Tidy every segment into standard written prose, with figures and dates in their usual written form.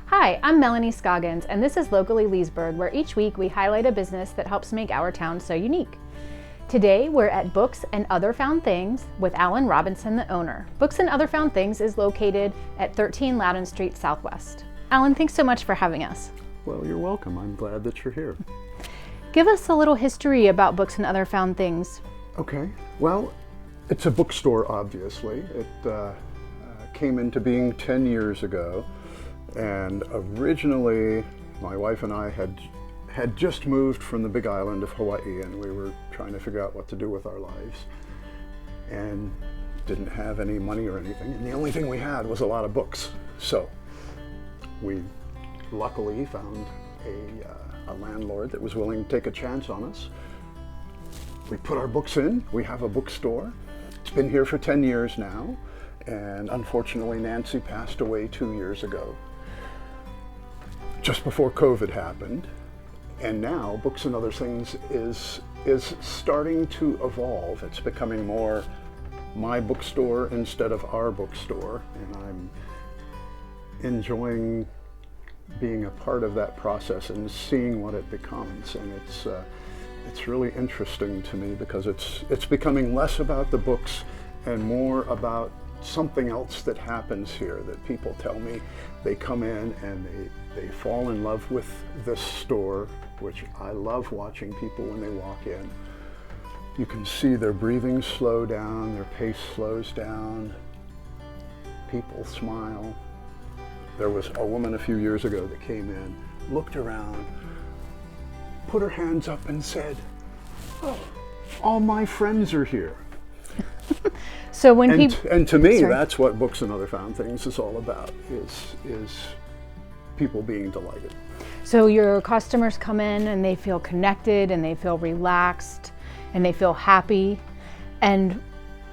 Hi, I'm Melanie Scoggins, and this is Locally Leesburg, where each week we highlight a business that helps make our town so unique. Today, we're at Books and Other Found Things with Alan Robinson, the owner. Books and Other Found Things is located at 13 Loudon Street Southwest. Alan, thanks so much for having us. Well, you're welcome. I'm glad that you're here. Give us a little history about Books and Other Found Things. Okay. Well, it's a bookstore, obviously. It came into being 10 years ago. And originally, my wife and I had just moved from the big island of Hawaii, and we were trying to figure out what to do with our lives, and didn't have any money or anything, and the only thing we had was a lot of books. So we luckily found a landlord that was willing to take a chance on us. We put our books in. We have a bookstore. It's been here for 10 years now, and unfortunately Nancy passed away 2 years ago, just before COVID happened. And now Books and Other Things is starting to evolve. It's becoming more my bookstore instead of our bookstore, and I'm enjoying being a part of that process and seeing what it becomes. And it's really interesting to me because it's becoming less about the books and more about something else that happens here, that people tell me they come in and they fall in love with this store, which I love watching people when they walk in. You can see their breathing slow down, their pace slows down, people smile. There was a woman a few years ago that came in, looked around, put her hands up and said, "Oh, all my friends are here." So when and to me, that's what Books and Other Found Things is all about, is people being delighted. So your customers come in and they feel connected and they feel relaxed and they feel happy, and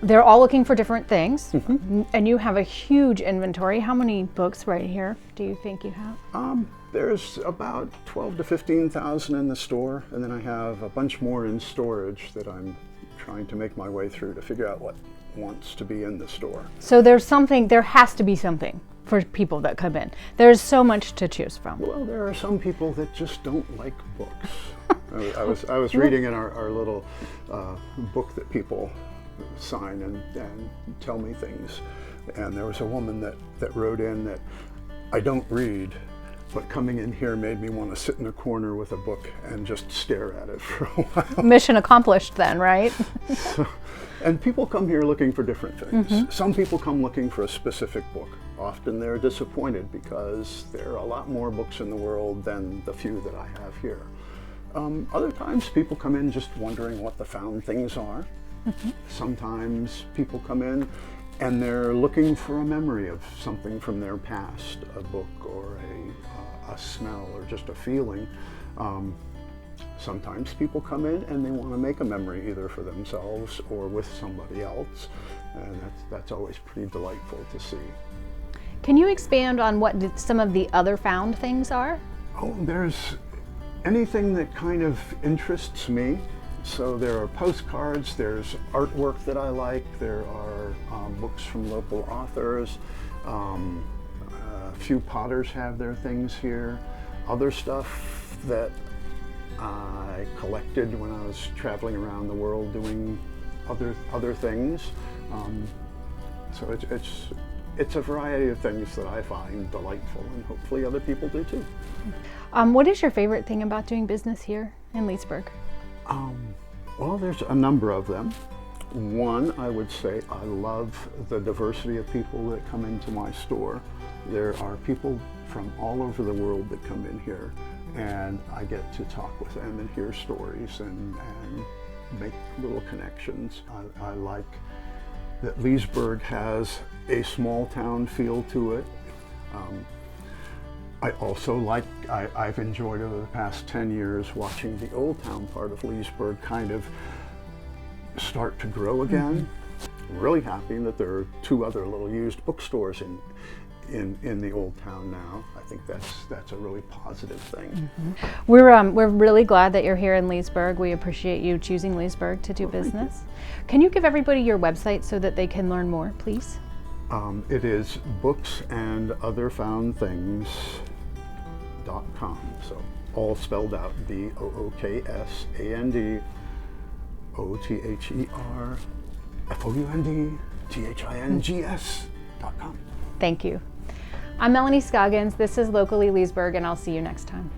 they're all looking for different things. Mm-hmm. And you have a huge inventory. How many books right here do you think you have? There's about 12 to 15,000 in the store, and then I have a bunch more in storage that I'm trying to make my way through to figure out what wants to be in the store. So there has to be something for people that come in. There's so much to choose from. Well, there are some people that just don't like books. I was reading in our little book that people sign and tell me things, and there was a woman that wrote in that, "I don't read, but coming in here made me want to sit in a corner with a book and just stare at it for a while." Mission accomplished then, right? And people come here looking for different things. Mm-hmm. Some people come looking for a specific book. Often they're disappointed because there are a lot more books in the world than the few that I have here. Other times people come in just wondering what the found things are. Mm-hmm. Sometimes people come in and they're looking for a memory of something from their past, a book or a smell or just a feeling. Sometimes people come in and they want to make a memory either for themselves or with somebody else, and that's always pretty delightful to see. Can you expand on what some of the other found things are? Oh, there's anything that kind of interests me. So there are postcards, there's artwork that I like, there are books from local authors, a few potters have their things here, other stuff that I collected when I was traveling around the world doing other things. So it's a variety of things that I find delightful, and hopefully other people do too. What is your favorite thing about doing business here in Leesburg? Well, there's a number of them. One, I would say I love the diversity of people that come into my store. There are people from all over the world that come in here, and I get to talk with them and hear stories and make little connections. I like that Leesburg has a small town feel to it. I also like, I've enjoyed over the past 10 years watching the old town part of Leesburg kind of start to grow again. Mm-hmm. I'm really happy that there are 2 other little used bookstores in the old town now. I think that's a really positive thing. Mm-hmm. We're really glad that you're here in Leesburg. We appreciate you choosing Leesburg to do business. Can you give everybody your website so that they can learn more, please? It is Books and Other Found Things booksandother.com. So all spelled out, BOOKSANDOTHERFOUNDTHINGS.com. Thank you. I'm Melanie Scoggins. This is Locally Leesburg, and I'll see you next time.